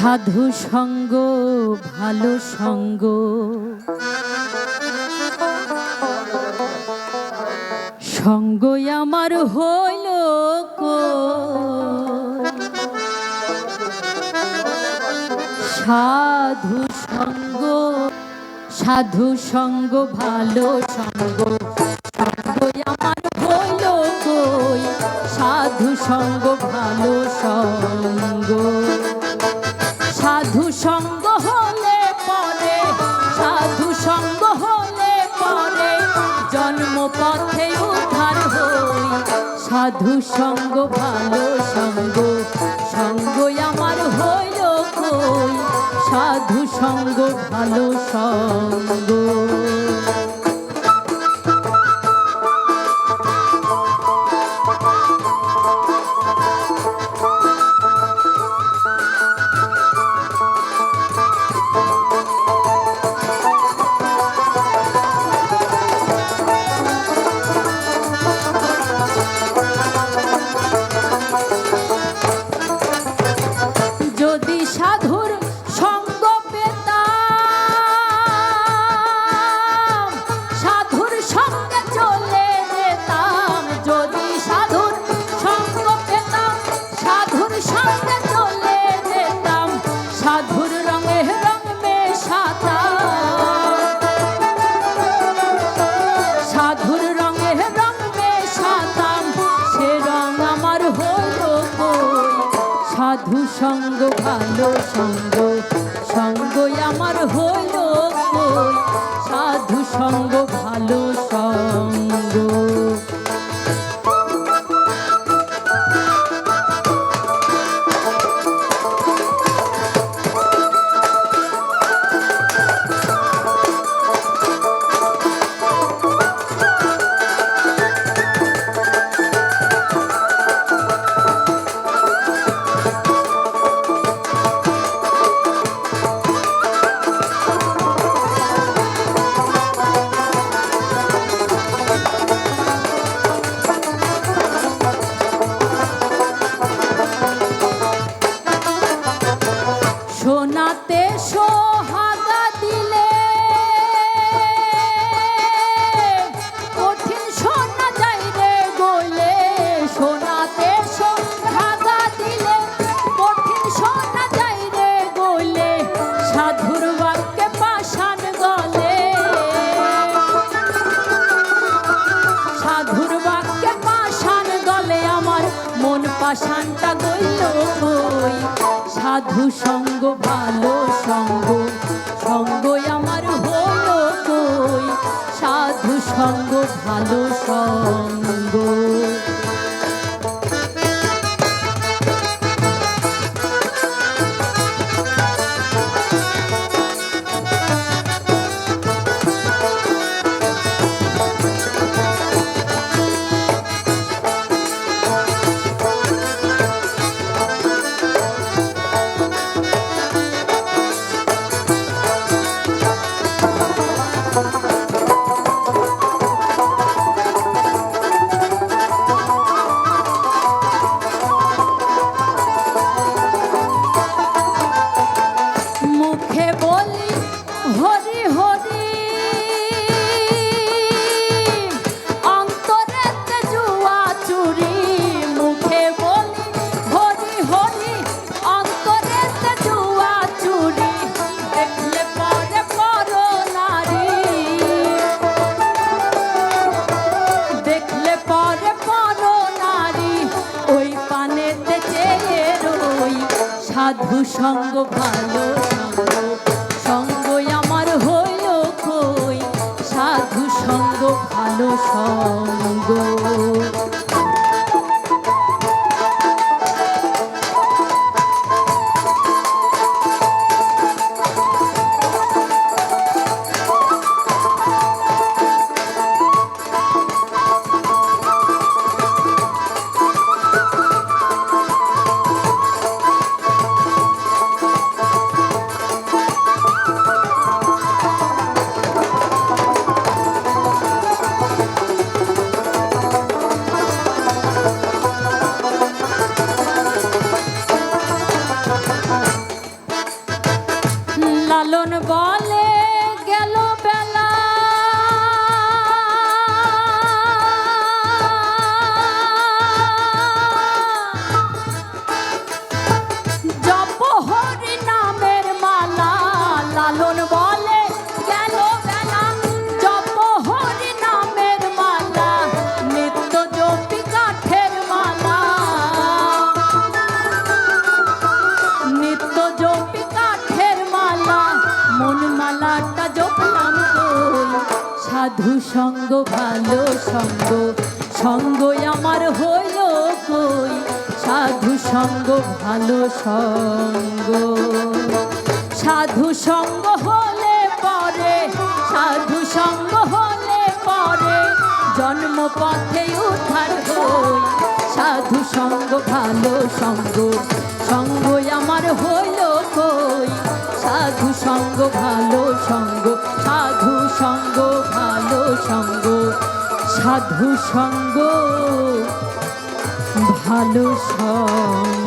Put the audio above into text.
সাধু সঙ্গ ভালো সঙ্গ সঙ্গই আমার হইল সাধু সঙ্গ সাধু সঙ্গ ভালো সঙ্গ সঙ্গই আমার হইল সাধু সঙ্গ ভালো সঙ্গ সাধু সঙ্গ হলে পরে সাধু সঙ্গ হলে পরে জন্ম পথে উদ্ধার হই সাধু সঙ্গ ভালো সঙ্গ সঙ্গই আমার হইল কই সাধু সঙ্গ ভালো সঙ্গ সাধুর সঙ্গ পেতাম সাধুর সঙ্গে চলে যেতাম যদি সাধুর সঙ্গ পেতাম সাধুর সঙ্গে চলে যেতাম সাধুর রঙে রং মেশাতাম সাধুর রঙে রং মেশাতাম সে রং আমার হলো সাধু সঙ্গ ভালো সঙ্গ সঙ্গই আমার হইল কই সাধু সঙ্গ ভালো সঙ্গ সোনাতে সোহাগা দিলে কঠিন সোনা যাই রে গলে সোনাতে সোহাগা দিলে কঠিন সোনা যাই রে গলে সাধুর বাক্যে পাষাণ গলে সাধুর বাক্যে পাষাণ গলে আমার মন পাষাণটা গইল কই সাধু সঙ্গ ভালো সঙ্গ সঙ্গই আমার হইল কই সাধু সঙ্গ ভালো সঙ্গ সাধু সঙ্গ ভালো সঙ্গ সঙ্গই আমার হইল কই সাধু সঙ্গ ভালো সঙ্গ সাধু সঙ্গ ভালো সঙ্গ, সঙ্গ আমার হইল কই, সাধু সঙ্গ ভালো সঙ্গ। সাধু সঙ্গ হলে পরে, সাধু সঙ্গ হলে পরে জন্ম পথে উদ্ধার হই, সাধু সঙ্গ ভালো সঙ্গ, সঙ্গ আমার হইল কই, সাধু সঙ্গ ভালো সঙ্গ, সাধু সঙ্গ ভালো সঙ্গ, সাধু সঙ্গ ভালো সঙ্গ।